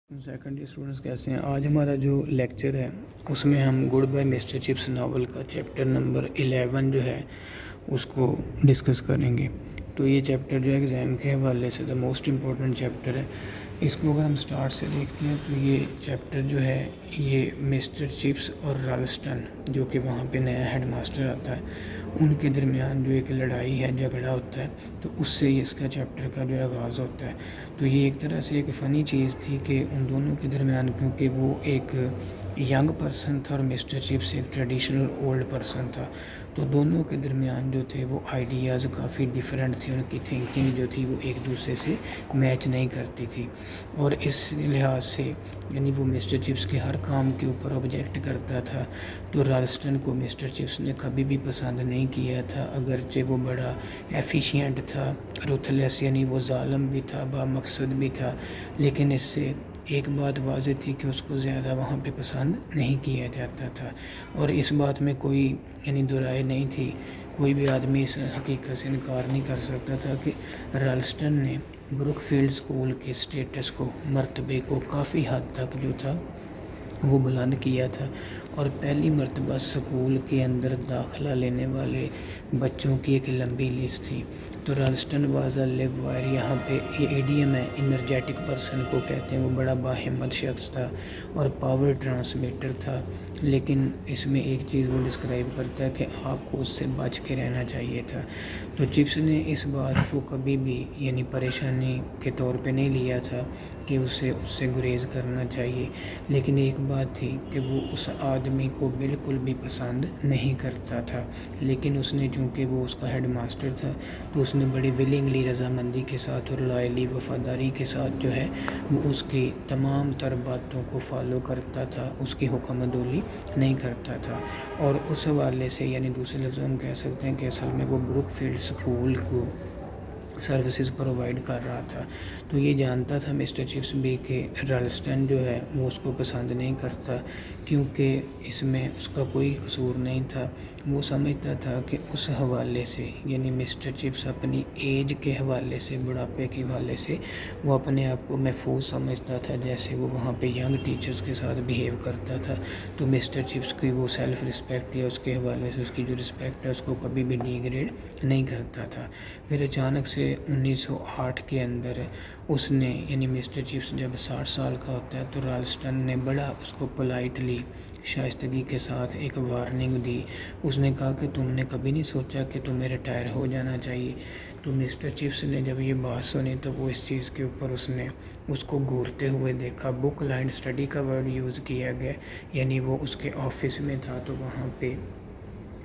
Second year students کیسے ہیں؟ آج ہمارا جو لیکچر ہے اس میں ہم goodbye Mr Chips novel کا چیپٹر نمبر 11 جو ہے اس کو ڈسکس کریں گے۔ تو یہ چیپٹر جو ہے ایگزام کے حوالے سے دا موسٹ امپورٹنٹ چیپٹر ہے۔ اس کو اگر ہم سٹارٹ سے دیکھتے ہیں تو یہ چیپٹر جو ہے یہ مسٹر چپس اور رالسٹن جو کہ وہاں پہ نیا ہیڈ ماسٹر آتا ہے ان کے درمیان جو ایک لڑائی ہے، جھگڑا ہوتا ہے، تو اس سے اس کا چیپٹر کا جو آغاز ہوتا ہے۔ تو یہ ایک طرح سے ایک فنی چیز تھی کہ ان دونوں کے درمیان، کیونکہ وہ ایک ینگ پرسن تھا اور مسٹر چپس ایک ٹریڈیشنل اولڈ پرسن تھا، تو دونوں کے درمیان جو تھے وہ آئیڈیاز کافی ڈیفرنٹ تھے، ان کی تھنکنگ جو تھی وہ ایک دوسرے سے میچ نہیں کرتی تھی، اور اس لحاظ سے یعنی وہ مسٹر چپس کے ہر کام کے اوپر آبجیکٹ کرتا تھا، تو رالسٹن کو مسٹر چپس نے کبھی بھی پسند نہیں کیا تھا، اگرچہ وہ بڑا ایفیشینٹ تھا، رuthless یعنی وہ ظالم بھی تھا، با مقصد بھی تھا، لیکن اس سے ایک بات واضح تھی کہ اس کو زیادہ وہاں پہ پسند نہیں کیا جاتا تھا، اور اس بات میں کوئی یعنی دو رائے نہیں تھی، کوئی بھی آدمی اس حقیقت سے انکار نہیں کر سکتا تھا کہ رالسٹن نے بروک فیلڈ اسکول کے اسٹیٹس کو، مرتبے کو کافی حد تک جو تھا وہ بلند کیا تھا، اور پہلی مرتبہ سکول کے اندر داخلہ لینے والے بچوں کی ایک لمبی لسٹ تھی۔ تو رالسٹن واز اے لیو وائر، یہاں پہ یہ ایڈیم ہے، انرجیٹک پرسن کو کہتے ہیں، وہ بڑا باہمت شخص تھا اور پاور ٹرانسمیٹر تھا، لیکن اس میں ایک چیز وہ ڈسکرائب کرتا ہے کہ آپ کو اس سے بچ کے رہنا چاہیے تھا۔ تو چپس نے اس بات کو کبھی بھی یعنی پریشانی کے طور پہ نہیں لیا تھا کہ اس سے گریز کرنا چاہیے، لیکن ایک بات تھی کہ وہ اس آدمی کو بالکل بھی پسند نہیں کرتا تھا، لیکن اس نے چونکہ وہ اس کا ہیڈ ماسٹر تھا تو اس نے بڑی ولنگلی، رضامندی کے ساتھ اور لائلی وفاداری کے ساتھ جو ہے وہ اس کی تمام تر باتوں کو فالو کرتا تھا، اس کی حکم عدولی نہیں کرتا تھا، اور اس حوالے سے یعنی دوسرے لفظوں ہم کہہ سکتے ہیں کہ اصل میں وہ بروک فیلڈ اسکول کو سروسز پرووائڈ کر رہا تھا۔ تو یہ جانتا تھا مسٹر چپس بھی کہ رالسٹن جو ہے وہ اس کو پسند نہیں کرتا، کیونکہ اس میں اس کا کوئی قصور نہیں تھا، وہ سمجھتا تھا کہ اس حوالے سے یعنی مسٹر چپس اپنی ایج کے حوالے سے، بڑھاپے کے حوالے سے وہ اپنے آپ کو محفوظ سمجھتا تھا، جیسے وہ وہاں پہ ینگ ٹیچرز کے ساتھ بیہیو کرتا تھا، تو مسٹر چپس کی وہ سیلف رسپیکٹ یا اس کے حوالے سے اس کی جو رسپیکٹ ہے اس کو کبھی بھی ڈی گریڈ نہیں کرتا تھا۔ پھر اچانک سے 1908 کے اندر اس نے یعنی مسٹر چپس جب 60 سال کا ہوتا ہے تو رالسٹن نے بڑا اس کو پولائٹلی، شائستگی کے ساتھ ایک وارننگ دی۔ اس نے کہا کہ تم نے کبھی نہیں سوچا کہ تمہیں ریٹائر ہو جانا چاہیے؟ تو مسٹر چپس نے جب یہ بات سنی تو وہ اس چیز کے اوپر اس نے اس کو گھورتے ہوئے دیکھا، بک لائن اسٹڈی کا ورڈ یوز کیا گیا، یعنی وہ اس کے آفس میں تھا تو وہاں پہ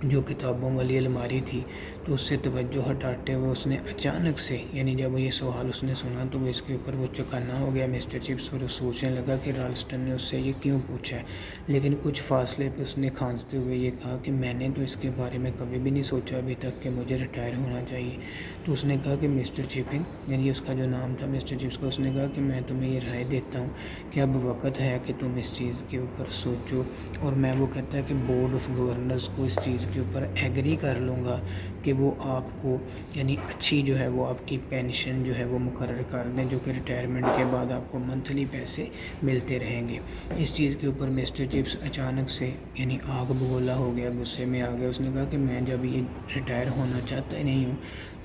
جو کتابوں والی الماری تھی تو اس سے توجہ ہٹاتے ہوئے اس نے اچانک سے یعنی جب یہ سوال اس نے سنا تو وہ اس کے اوپر وہ چوکنا ہو گیا مسٹر چپس، اور وہ سوچنے لگا کہ رالسٹن نے اس سے یہ کیوں پوچھا ہے، لیکن کچھ فاصلے پہ اس نے کھانستے ہوئے یہ کہا کہ میں نے تو اس کے بارے میں کبھی بھی نہیں سوچا ابھی تک کہ مجھے ریٹائر ہونا چاہیے۔ تو اس نے کہا کہ مسٹر چپنگ یعنی اس کا جو نام تھا مسٹر چپس کا، اس نے کہا کہ میں تمہیں یہ رائے دیتا ہوں کہ اب وقت ہے کہ تم اس چیز کے اوپر سوچو، اور میں وہ کہتا ہے کہ بورڈ آف گورنرز کو اس چیز کے اوپر ایگری کر لوں گا کہ وہ آپ کو یعنی اچھی جو ہے وہ آپ کی پینشن جو ہے وہ مقرر کر دیں، جو کہ ریٹائرمنٹ کے بعد آپ کو منتھلی پیسے ملتے رہیں گے۔ اس چیز کے اوپر مسٹر چپس اچانک سے یعنی آگ بگولا ہو گیا، غصے میں آ گیا۔ اس نے کہا کہ میں جب یہ ریٹائر ہونا چاہتا ہی نہیں ہوں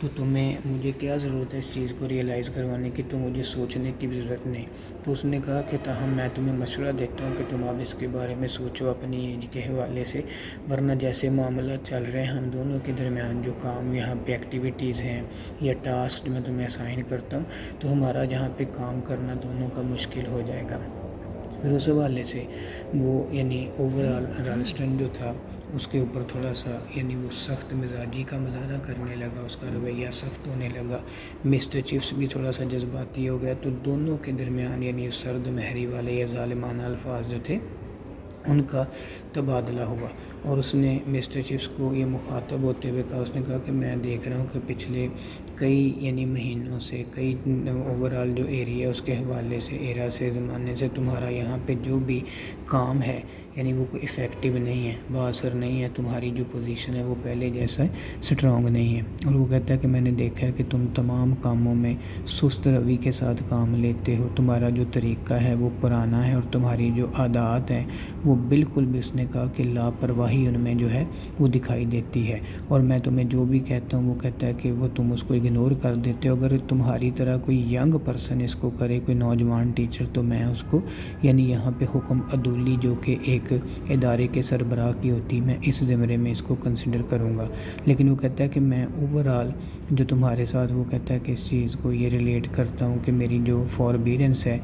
تو مجھے کیا ضرورت ہے اس چیز کو ریئلائز کروانے کی، تو مجھے سوچنے کی بھی ضرورت نہیں۔ تو اس نے کہا کہ تاہم میں تمہیں مشورہ دیتا ہوں کہ تم اب اس کے بارے میں سوچو اپنی ایج کے حوالے سے، ورنہ جیسے معاملات چل رہے ہیں ہم دونوں کے درمیان جو کام یہاں پہ ایکٹیویٹیز ہیں یا ٹاسک میں تمہیں اسائن کرتا ہوں تو ہمارا جہاں پہ کام کرنا دونوں کا مشکل ہو جائے گا۔ پھر اس حوالے سے وہ یعنی اوورآل رالسٹن جو تھا اس کے اوپر تھوڑا سا یعنی وہ سخت مزاجی کا مظاہرہ کرنے لگا، اس کا رویہ سخت ہونے لگا، مسٹر چپس بھی تھوڑا سا جذباتی ہو گیا، تو دونوں کے درمیان یعنی سرد مہری والے یا ظالمانہ الفاظ جو تھے ان کا تبادلہ ہوا، اور اس نے مسٹر چپس کو یہ مخاطب ہوتے ہوئے کہا، اس نے کہا کہ میں دیکھ رہا ہوں کہ پچھلے کئی مہینوں سے کئی اوورال جو ایریا اس کے حوالے سے ایرا سے زمانے سے تمہارا یہاں پہ جو بھی کام ہے وہ کوئی افیکٹو نہیں ہے، بااثر نہیں ہے، تمہاری جو پوزیشن ہے وہ پہلے جیسا سٹرونگ نہیں ہے۔ اور وہ کہتا ہے کہ میں نے دیکھا ہے کہ تم تمام کاموں میں سست روی کے ساتھ کام لیتے ہو، تمہارا جو طریقہ ہے وہ پرانا ہے، اور تمہاری جو عادات ہیں وہ بالکل بھی، اس نے کہا کہ لاپرواہی ان میں جو ہے وہ دکھائی دیتی ہے، اور میں تمہیں جو بھی کہتا ہوں وہ کہتا ہے کہ وہ تم اس کو اگنور کر دیتے ہو۔ اگر تمہاری طرح کوئی ینگ پرسن اس کو کرے، کوئی نوجوان ٹیچر، تو میں اس کو یہاں پہ حکم عدولی جو کہ ایک ادارے کے سربراہ کی ہوتی، میں اس زمرے میں اس کو کنسیڈر کروں گا۔ لیکن وہ کہتا ہے کہ میں اوورال جو تمہارے ساتھ، وہ کہتا ہے کہ اس چیز کو یہ ریلیٹ کرتا ہوں کہ میری جو فوربیرنس ہے،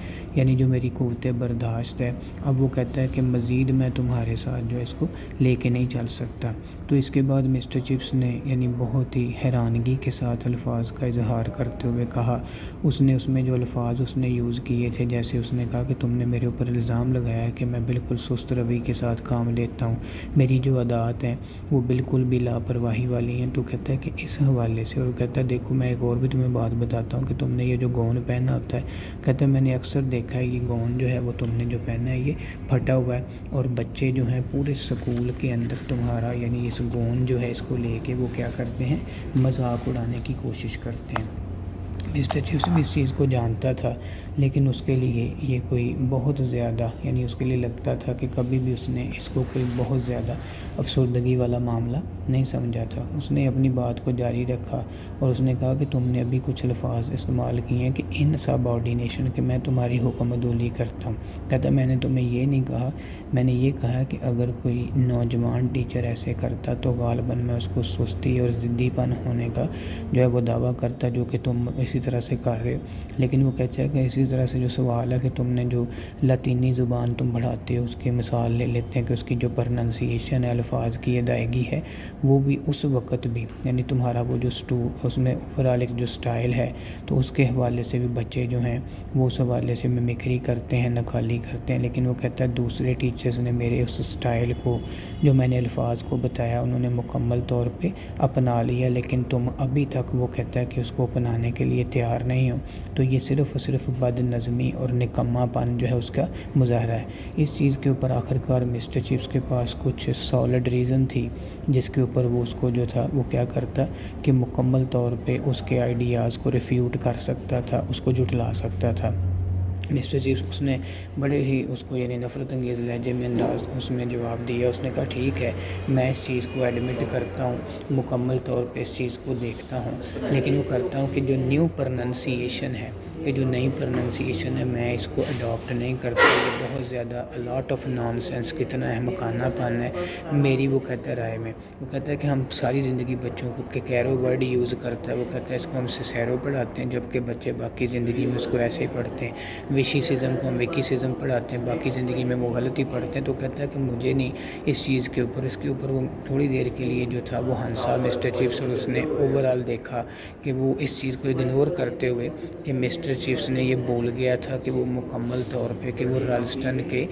جو میری قوت برداشت ہے، اب وہ کہتا ہے کہ مزید میں تمہارے ساتھ جو اس کو لے کے نہیں چل سکتا۔ تو اس کے بعد مسٹر چپس نے بہت ہی حیرانگی کے ساتھ الفاظ کا اظہار کرتے ہوئے کہا، اس میں جو الفاظ اس نے یوز کیے تھے، جیسے اس نے کہا کہ تم نے میرے اوپر الزام لگایا ہے کہ میں بالکل سست روی کے ساتھ کام لیتا ہوں، میری جو عادات ہیں وہ بالکل بھی لاپرواہی والی ہیں۔ تو کہتا ہے کہ اس حوالے سے، اور کہتا ہے دیکھو میں ایک اور بھی تمہیں بات بتاتا ہوں کہ تم نے یہ جو گون پہنا ہوتا ہے، کہتا ہے میں نے اکثر دیکھا ہے یہ گون جو ہے وہ تم نے جو پہنا ہے یہ پھٹا ہوا ہے، اور بچے جو ہیں پورے سکول کے اندر تمہارا اس گون جو ہے اس کو لے کے وہ کیا کرتے ہیں، مذاق اڑانے کی کوشش کرتے ہیں۔ مسٹر چپس بھی اس چیز کو جانتا تھا، لیکن اس کے لیے یہ کوئی بہت زیادہ اس کے لیے لگتا تھا کہ کبھی بھی اس نے اس کو کوئی بہت زیادہ افسردگی والا معاملہ نہیں سمجھا تھا۔ اس نے اپنی بات کو جاری رکھا، اور اس نے کہا کہ تم نے ابھی کچھ الفاظ استعمال کیے ہیں کہ ان سبارڈینیشن، کہ میں تمہاری حکم عدولی کرتا ہوں۔ کہتا میں نے تمہیں یہ نہیں کہا، میں نے یہ کہا کہ اگر کوئی نوجوان ٹیچر ایسے کرتا تو غالباً میں اس کو سستی اور ضدی پن ہونے کا وہ دعویٰ کرتا، جو کہ تم اسی طرح سے کر رہے ہو۔ لیکن وہ کہتا ہے کہ اسی طرح سے جو سوال ہے کہ تم نے جو لاطینی زبان تم پڑھاتے ہو، اس کی مثال لے لیتے ہیں کہ اس کی جو پرننسیشن ہے، الفاظ کی ادائیگی ہے، وہ بھی اس وقت بھی تمہارا وہ جو اس میں اوورال ایک جو سٹائل ہے، تو اس کے حوالے سے بھی بچے جو ہیں وہ اس حوالے سے ممکری کرتے ہیں، نقالی کرتے ہیں۔ لیکن وہ کہتا ہے دوسرے ٹیچرز نے میرے اس سٹائل کو، جو میں نے الفاظ کو بتایا، انہوں نے مکمل طور پہ اپنا لیا، لیکن تم ابھی تک، وہ کہتا ہے کہ اس کو اپنانے کے لیے تیار نہیں ہو۔ تو یہ صرف اور صرف بد نظمی اور نکما پن جو ہے اس کا مظاہرہ ہے۔ اس چیز کے اوپر آخرکار مسٹر چپس کے پاس کچھ سالڈ ریزن تھی، جس کے اوپر وہ اس کو جو تھا وہ کیا کرتا کہ مکمل طور پہ اس کے آئیڈیاز کو ریفیوٹ کر سکتا تھا، اس کو جھٹلا سکتا تھا۔ مسٹر چپس اس نے بڑے ہی اس کو نفرت انگیز لہجے میں انداز اس میں جواب دیا۔ اس نے کہا ٹھیک ہے، میں اس چیز کو ایڈمٹ کرتا ہوں، مکمل طور پہ اس چیز کو دیکھتا ہوں، لیکن وہ کرتا ہوں کہ جو نیو پرننسیشن ہے، کہ جو نئی پرننسیشن ہے، میں اس کو اڈاپٹ نہیں کرتا۔ یہ بہت زیادہ لاٹ آف نان سینس، کتنا احمقانہ پن ہے میری، وہ کہتا ہے رائے میں۔ وہ کہتا ہے کہ ہم ساری زندگی بچوں کو کیکیرو ورڈ یوز کرتا ہے، وہ کہتا ہے اس کو ہم سیسیرو پڑھاتے ہیں، جبکہ بچے باقی زندگی میں اس کو ایسے ہی پڑھتے ہیں۔ وشیسزم کو ہم ویکیسزم پڑھاتے ہیں، باقی زندگی میں وہ غلطی پڑھتے ہیں۔ تو کہتا ہے کہ مجھے نہیں اس چیز کے اوپر، اس کے اوپر وہ تھوڑی دیر کے لیے جو تھا وہ ہنسا مسٹر چپس، اور اس نے اوورال دیکھا کہ وہ اس چیز کو اگنور کرتے ہوئے کہ مسٹر چپس نے یہ بول گیا تھا کہ وہ مکمل طور پہ کہ وہ رالسٹن کے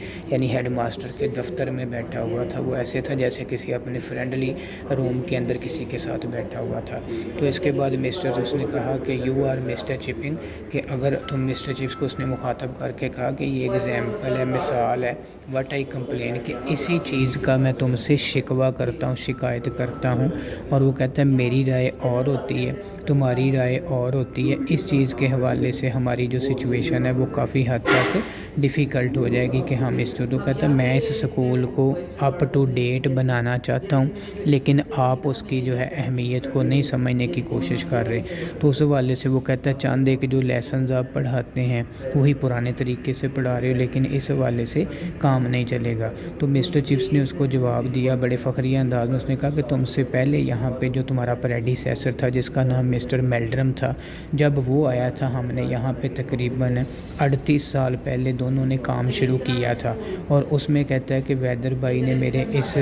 ہیڈ ماسٹر کے دفتر میں بیٹھا ہوا تھا، وہ ایسے تھا جیسے کسی اپنے فرینڈلی روم کے اندر کسی کے ساتھ بیٹھا ہوا تھا۔ تو اس کے بعد مسٹر چپس نے کہا کہ یو آر مسٹر چپنگ، کہ اگر تم مسٹر چپس کو، اس نے مخاطب کر کے کہا کہ یہ ایگزامپل ہے، مثال ہے، واٹ آئی کمپلین، کہ اسی چیز کا میں تم سے شکوہ کرتا ہوں، شکایت کرتا ہوں۔ اور وہ کہتا ہے میری رائے اور ہوتی ہے، تمہاری رائے اور ہوتی ہے، اس چیز کے حوالے سے ہماری جو سچویشن ہے وہ کافی حد تک ڈیفیکلٹ ہو جائے گی کہ ہم اس کو، تو کہتا ہے میں اس سکول کو اپ ٹو ڈیٹ بنانا چاہتا ہوں، لیکن آپ اس کی جو ہے اہمیت کو نہیں سمجھنے کی کوشش کر رہے۔ تو اس حوالے سے وہ کہتا ہے چاند ایک جو لیسنز آپ پڑھاتے ہیں وہی پرانے طریقے سے پڑھا رہے ہو، لیکن اس حوالے سے کام نہیں چلے گا۔ تو مسٹر چپس نے اس کو جواب دیا بڑے فخریہ انداز میں، اس نے کہا کہ تم سے پہلے یہاں پہ جو تمہارا پریڈیسیسر تھا، جس کا نام مسٹر میلڈرم تھا، جب وہ آیا تھا ہم نے یہاں پہ تقریباً 38 سال پہلے دونوں نے کام شروع کیا تھا، اور اس میں کہتا ہے کہ ویدر بھائی نے میرے اس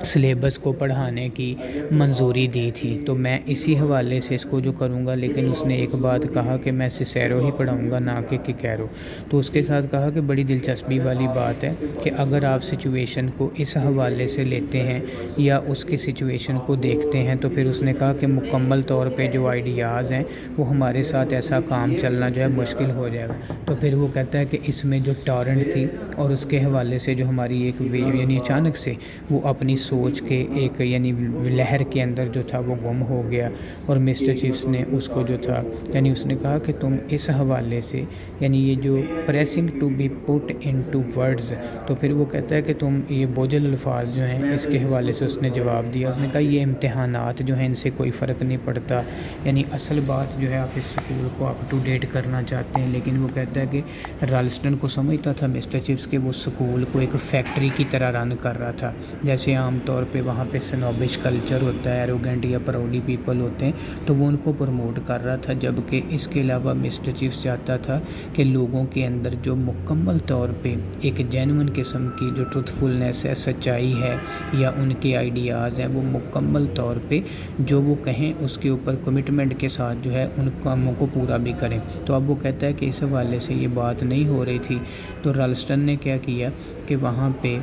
سلیبس کو پڑھانے کی منظوری دی تھی، تو میں اسی حوالے سے اس کو جو کروں گا، لیکن اس نے ایک بات کہا کہ میں سیسیرو ہی پڑھاؤں گا، نہ کہ کیکیرو۔ تو اس کے ساتھ کہا کہ بڑی دلچسپی والی بات ہے کہ اگر آپ سچویشن کو اس حوالے سے لیتے ہیں یا اس کی سچویشن کو دیکھتے ہیں، تو پھر اس نے کہا کہ مکمل طور پہ جو آئیڈیاز ہیں وہ ہمارے ساتھ ایسا کام چلنا جو ہے مشکل ہو جائے گا۔ تو پھر وہ کہتا ہے کہ اس میں جو ٹارنٹ تھی اور اس کے حوالے سے جو ہماری ایک ویو، یعنی اچانک سے وہ اپنی سوچ کے ایک یعنی لہر کے اندر جو تھا وہ گم ہو گیا، اور مسٹر چپس نے اس کو جو تھا یعنی اس نے کہا کہ تم اس حوالے سے یعنی یہ جو pressing to be put into words, تو پھر وہ کہتا ہے کہ تم یہ بوجھل الفاظ جو ہیں اس کے حوالے سے اس نے جواب دیا۔ اس نے کہا یہ امتحانات جو ہیں ان سے کوئی فرق نہیں پڑتا، یعنی اصل بات جو ہے آپ اس سکول کو اپ ٹو ڈیٹ کرنا چاہتے ہیں۔ لیکن وہ کہتا ہے کہ رالسٹن کو سمجھتا تھا مسٹر چپس کہ وہ سکول کو ایک فیکٹری کی طرح رن کر رہا تھا، جیسے عام طور پہ وہاں پہ سنوبش کلچر ہوتا ہے، ایروگینٹ یا پراؤڈی پیپل ہوتے ہیں، تو وہ ان کو پروموٹ کر رہا تھا، جبکہ اس کے علاوہ مسٹر چپس چاہتا تھا کہ لوگوں کے اندر جو مکمل طور پہ ایک جینون قسم کی جو ٹروتھفلنس ہے، سچائی ہے، یا ان کے آئیڈیاز ہیں، وہ مکمل طور پہ جو وہ کہیں اس کے اوپر کمٹمنٹ کے ساتھ جو ہے ان کاموں کو پورا بھی کریں۔ تو اب وہ کہتا ہے کہ اس حوالے سے یہ بات نہیں ہو رہی تھی، تو رالسٹن نے کیا کیا کہ وہاں پہ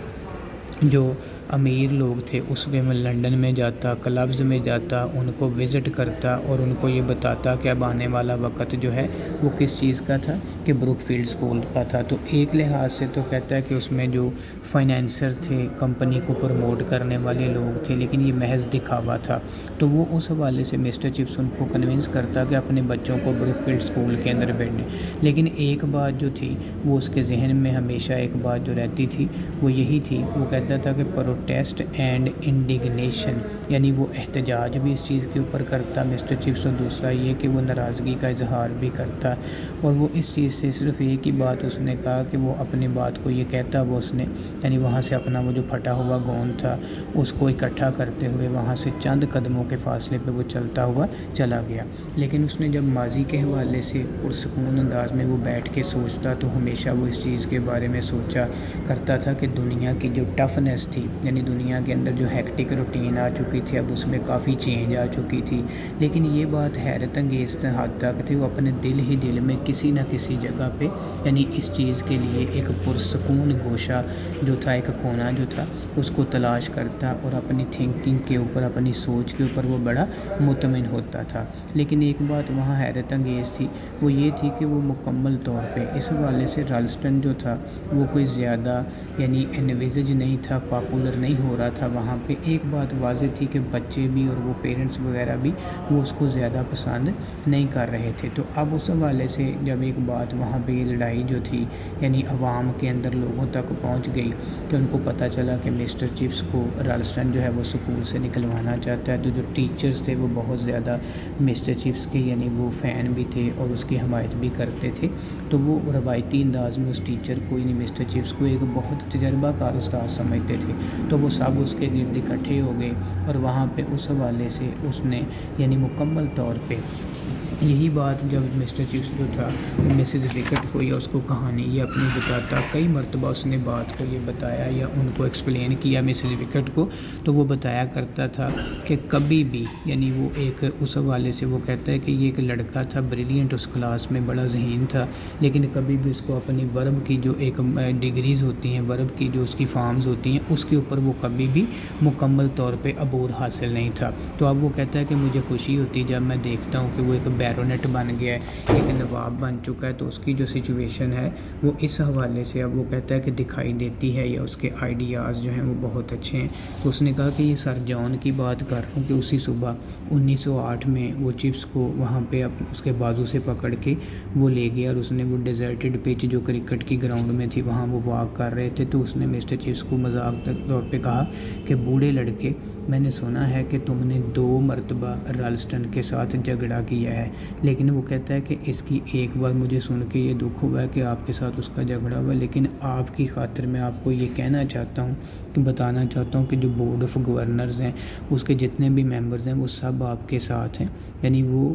جو امیر لوگ تھے اس میں لنڈن میں جاتا، کلبز میں جاتا، ان کو وزٹ کرتا اور ان کو یہ بتاتا کہ اب آنے والا وقت جو ہے وہ کس چیز کا تھا، کہ بروک فیلڈ اسکول کا تھا۔ تو ایک لحاظ سے تو کہتا ہے کہ اس میں جو فائنینسر تھے، کمپنی کو پروموٹ کرنے والے لوگ تھے، لیکن یہ محض دکھاوا تھا۔ تو وہ اس حوالے سے مسٹر چپس ان کو کنونس کرتا کہ اپنے بچوں کو بروک فیلڈ اسکول کے اندر بھیجیں۔ لیکن ایک بات جو تھی وہ اس کے ذہن میں ہمیشہ ایک بات جو رہتی تھی وہ یہی تھی، وہ کہتا تھا کہ پروٹیسٹ اینڈ انڈیگنیشن، یعنی وہ احتجاج بھی اس چیز کے اوپر کرتا مسٹر چپس، اور دوسرا یہ کہ وہ ناراضگی کا اظہار بھی کرتا۔ اور وہ اس چیز سے صرف ایک ہی بات اس نے کہا کہ وہ اپنی بات کو یہ کہتا، وہ اس نے یعنی وہاں سے اپنا وہ جو پھٹا ہوا گوند تھا اس کو اکٹھا کرتے ہوئے وہاں سے چند قدموں کے فاصلے پہ وہ چلتا ہوا چلا گیا۔ لیکن اس نے جب ماضی کے حوالے سے پرسکون انداز میں وہ بیٹھ کے سوچتا، تو ہمیشہ وہ اس چیز کے بارے میں سوچا کرتا تھا کہ دنیا کی جو ٹفنس تھی، یعنی دنیا کے اندر جو ہیکٹک روٹین آ چکی تھی، اب اس میں کافی چینج آ چکی تھی۔ لیکن یہ بات حیرت انگیز حد تک تھی، وہ اپنے دل ہی دل میں کسی نہ کسی جگہ پہ یعنی اس چیز کے لیے ایک پرسکون گوشہ جو تھا، ایک کونا جو تھا، اس کو تلاش کرتا اور اپنی تھنکنگ کے اوپر، اپنی سوچ کے اوپر وہ بڑا مطمئن ہوتا تھا۔ لیکن ایک بات وہاں حیرت انگیز تھی، وہ یہ تھی کہ وہ مکمل طور پہ اس حوالے سے رالسٹن جو تھا وہ کوئی زیادہ یعنی انویزج نہیں تھا، پاپولر نہیں ہو رہا تھا وہاں پہ۔ ایک بات واضح تھی کہ بچے بھی اور وہ پیرنٹس وغیرہ بھی وہ اس کو زیادہ پسند نہیں کر رہے تھے۔ تو اب اس حوالے سے جب ایک بات وہاں پہ یہ لڑائی جو تھی یعنی عوام کے اندر لوگوں تک پہنچ گئی، کہ ان کو پتہ چلا کہ مسٹر چپس کو رالسٹن جو ہے وہ سکول سے نکلوانا چاہتا ہے، تو جو ٹیچرز تھے وہ بہت زیادہ مسٹر چپس کے یعنی وہ فین بھی تھے اور اس کی حمایت بھی کرتے تھے۔ تو وہ روایتی انداز میں اس ٹیچر کو یعنی مسٹر چپس کو ایک بہت تجربہ کار استاد سمجھتے تھے، تو وہ سب اس کے گرد اکٹھے ہو گئے، اور وہاں پہ اس حوالے سے اس نے یعنی مکمل طور پہ یہی بات جب مسٹر چپس جو تھا مسز وکٹ کو یا اس کو کہانی یہ اپنی بتاتا، کئی مرتبہ اس نے بات کو یہ بتایا یا ان کو ایکسپلین کیا مسز وکٹ کو، تو وہ بتایا کرتا تھا کہ کبھی بھی یعنی وہ ایک اس حوالے سے وہ کہتا ہے کہ یہ ایک لڑکا تھا بریلینٹ، اس کلاس میں بڑا ذہین تھا، لیکن کبھی بھی اس کو اپنی ورب کی جو ایک ڈگریز ہوتی ہیں، ورب کی جو اس کی فارمز ہوتی ہیں، اس کے اوپر وہ کبھی بھی مکمل طور پہ عبور حاصل نہیں تھا۔ تو اب وہ کہتا ہے کہ مجھے خوشی ہوتی جب میں دیکھتا ہوں کہ وہ ایک بیرونٹ بن گیا ہے، ایک نواب بن چکا ہے، تو اس کی جو سچویشن ہے وہ اس حوالے سے اب وہ کہتا ہے کہ دکھائی دیتی ہے، یا اس کے آئیڈیاز جو ہیں وہ بہت اچھے ہیں۔ تو اس نے کہا کہ یہ سر جان کی بات کر رہا ہوں کہ اسی صبح 1908 میں وہ چپس کو وہاں پہ اس کے بازو سے پکڑ کے وہ لے گیا، اور اس نے وہ ڈیزرٹڈ پچ جو کرکٹ کی گراؤنڈ میں تھی وہاں وہ واک کر رہے تھے، تو اس نے مسٹر چپس کو مذاق طور پہ کہا کہ بوڑھے لڑکے، میں نے سنا ہے کہ تم نے 2 مرتبہ رالسٹن کے ساتھ جھگڑا کیا ہے، لیکن وہ کہتا ہے کہ اس کی ایک بار مجھے سن کے یہ دکھ ہوا ہے کہ آپ کے ساتھ اس کا جھگڑا ہوا، لیکن آپ کی خاطر میں آپ کو یہ کہنا چاہتا ہوں کہ بتانا چاہتا ہوں کہ جو بورڈ آف گورنرز ہیں اس کے جتنے بھی ممبرز ہیں وہ سب آپ کے ساتھ ہیں، یعنی وہ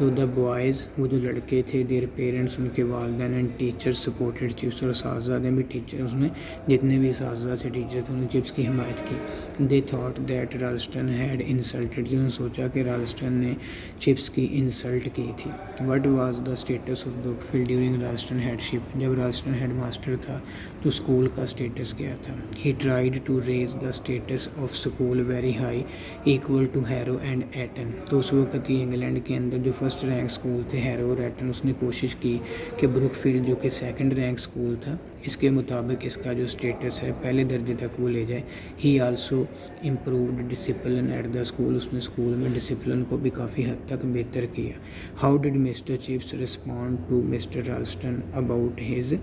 تو دا بوائز وہ جو لڑکے تھے دیر پیرنٹس ان کے والدین اینڈ ٹیچر سپورٹڈ چپس اور اساتذہ نے بھی ٹیچر اس میں جتنے بھی اساتذہ سے ٹیچر تھے انہوں نے چپس کی حمایت کی. They thought that Ralston had insulted جنہوں نے سوچا کہ رالسٹن نے چپس کی انسلٹ کی تھی. What was the status of Brookfield during Ralston headship جب رالسٹن ہیڈ ماسٹر تھا تو اسکول کا اسٹیٹس کیا تھا. He tried to raise the status of school very high equal to Harrow and Eton. تو اس وقت ہی انگلینڈ کے اندر جو فرسٹ رینک اسکول تھے ہیرو اور ایٹن اس نے کوشش کی کہ بروکفیلڈ جو کہ سیکنڈ رینک اسکول تھا اس کے مطابق اس کا جو اسٹیٹس ہے پہلے درجے تک وہ لے جائے. He also improved discipline at the school اس نے اسکول میں ڈسپلن کو بھی کافی حد تک بہتر کیا. How did Mr Chips respond to Mr Ralston about his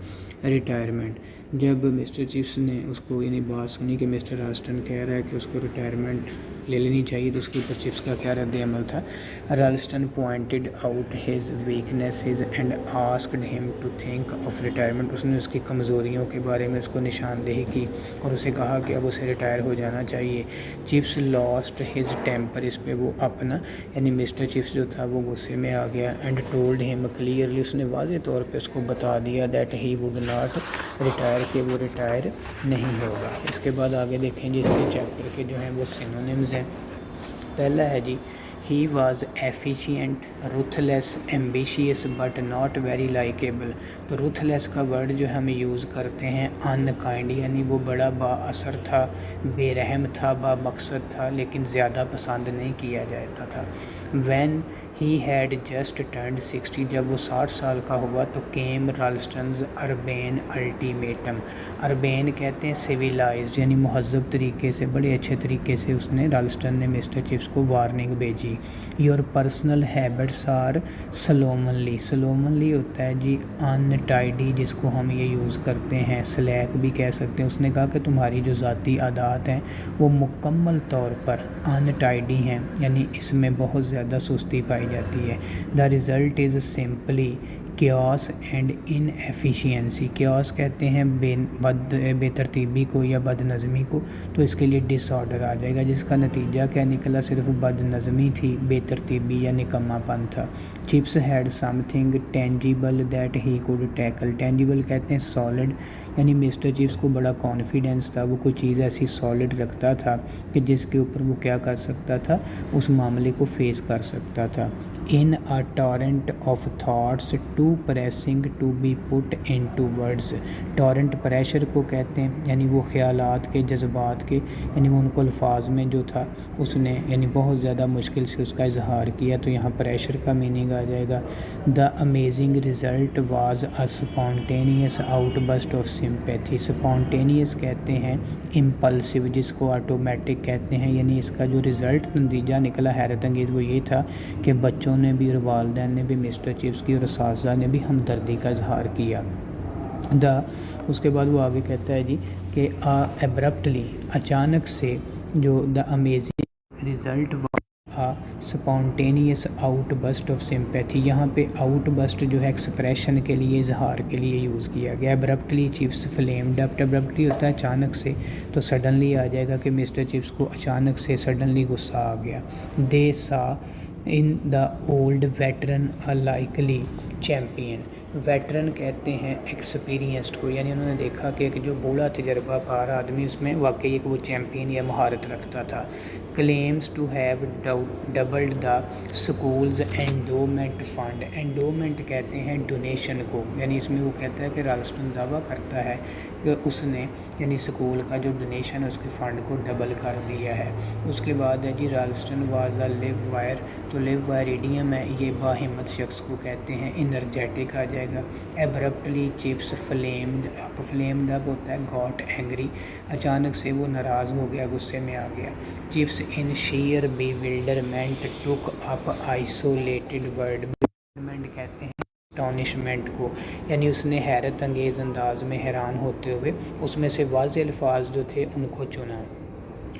retirement جب مسٹر چپس نے اس کو یعنی بات سنی کہ مسٹر رالسٹن کہہ رہا ہے کہ اس کو ریٹائرمنٹ لے لینی چاہیے تو اس کے اوپر چپس کا کیا رد عمل تھا. Ralston pointed out his weaknesses and asked him to think of retirement اس نے اس کی کمزوریوں کے بارے میں اس کو نشاندہی کی اور اسے کہا کہ اب اسے ریٹائر ہو جانا چاہیے. چپس لاسٹ ہز ٹیمپر اس پہ وہ اپنا یعنی مسٹر چپس جو تھا وہ غصے میں آ گیا. اینڈ ٹولڈ ہم کلیئرلی اس نے واضح طور پہ اس کو بتا دیا that he would not retire کہ وہ ریٹائر نہیں ہوگا. اس کے بعد آگے دیکھیں جی اس کے چیپٹر کے جو ہیں وہ سینونیمز ہیں. پہلا ہے جی he was efficient ruthless ambitious but not very likable. تو روتھ لیس کا ورڈ جو ہم یوز کرتے ہیں ان کائنڈ یعنی وہ بڑا با اثر تھا بے رحم تھا با مقصد تھا لیکن زیادہ پسند نہیں کیا جاتا تھا. When he had just turned 60 جب وہ 60 سال کا ہوا تو کیم رالسٹنز اربین الٹیمیٹم. اربین کہتے ہیں سویلائزڈ یعنی مہذب طریقے سے بڑے اچھے طریقے سے اس نے رالسٹن نے مسٹر چپس کو وارننگ بھیجی. یور پرسنل ہیبٹس آر سلومنلی سلومنلی ہوتا ہے جی ان ٹائڈی جس کو ہم یہ یوز کرتے ہیں سلیک بھی کہہ سکتے ہیں. اس نے کہا کہ تمہاری جو ذاتی عادات ہیں وہ مکمل طور پر ان ٹائڈی ہیں یعنی اس میں بہت زیادہ سستی پائی جاتی ہے. The result is simply chaos and inefficiency. Chaos کہتے ہیں بے ترتیبی کو یا بد نظمی کو تو اس کے لیے ڈس آرڈر آ جائے گا جس کا نتیجہ کیا نکلا صرف بد نظمی تھی بے ترتیبی یا نکما پن تھا. Chips had some thing tangible that he could tackle. Tangible کہتے ہیں سالڈ یعنی مسٹر چپس کو بڑا کانفیڈنس تھا وہ کوئی چیز ایسی سالڈ رکھتا تھا کہ جس کے اوپر وہ کیا کر سکتا تھا اس معاملے کو فیس کر سکتا تھا. in a torrent of thoughts too pressing to be put into words. Torrent pressure کو کہتے ہیں یعنی وہ خیالات کے جذبات کے یعنی وہ ان کو الفاظ میں جو تھا اس نے یعنی بہت زیادہ مشکل سے اس کا اظہار کیا تو یہاں پریشر کا میننگ آ جائے گا. The amazing result was a spontaneous outburst of sympathy. Spontaneous کہتے ہیں امپلسو جس کو آٹومیٹک کہتے ہیں یعنی اس کا جو رزلٹ نتیجہ نکلا حیرت انگیز وہ یہ تھا کہ بچوں نے بھی اور والدین نے بھی مسٹر چپس کی اور اساتذہ نے بھی ہمدردی کا اظہار کیا. اس کے بعد وہ آگے کہتا ہے جی کہ ایبرپٹلی اچانک سے جو the amazing result spontaneous outburst of sympathy یہاں پہ آؤٹ بسٹ جو ہے ایکسپریشن کے لیے اظہار کے لیے یوز کیا گیا. ایبرپٹلی چپس فلیمڈ اپ. ایبرپٹلی ہوتا ہے اچانک سے تو سڈنلی آ جائے گا کہ مسٹر چپس کو اچانک سے سڈنلی غصہ آ گیا. They saw in the old veteran a likely champion. Veteran کہتے ہیں ایکسپیرینسڈ کو یعنی انہوں نے دیکھا کہ ایک جو بوڑھا تجربہ کار آدمی اس میں واقعی ایک وہ چیمپئن یا مہارت رکھتا تھا. Claims to have doubled the school's endowment fund. Endowment کہتے ہیں ڈونیشن کو یعنی اس میں وہ کہتا ہے کہ رالسٹن دعویٰ کرتا ہے کہ اس نے یعنی اسکول کا جو ڈونیشن ہے اس کے فنڈ کو ڈبل کر دیا ہے. اس کے بعد ہے جی رالسٹن واز اے لیو وائر. تو لیو وائر ایڈیم ہے یہ باہمت شخص کو کہتے ہیں. انرجیٹک آ جائے گا. ایبرپٹلی چپس فلیمڈ اپ. فلیمڈ اپ ہوتا ہے گاٹ اینگری اچانک سے وہ ناراض ہو گیا غصے میں آ گیا. Chips in sheer bewilderment took up isolated word. Bewilderment کہتے ہیں اسٹانشمنٹ کو یعنی اس نے حیرت انگیز انداز میں حیران ہوتے ہوئے اس میں سے واضح الفاظ جو تھے ان کو چنا.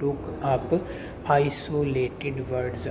took up isolated words।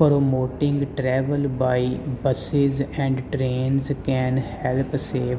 promoting travel by buses and trains can help save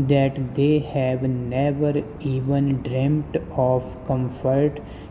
that they have never even dreamt of comfort,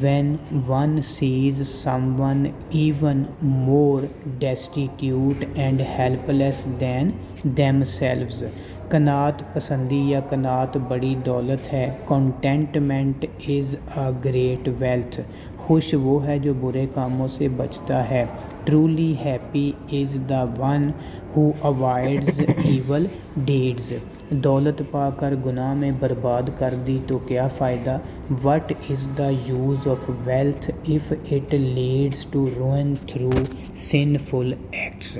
when one sees someone even more destitute and helpless than themselves, قناعت پسندی یا قناعت بڑی دولت ہے. Contentment is a great wealth. خوش وہ ہے جو برے کاموں سے بچتا ہے. Truly happy is the one who avoids evil deeds. دولت پا کر گناہ میں برباد کر دی تو کیا فائدہ. What is the use of wealth if it leads to ruin through sinful acts.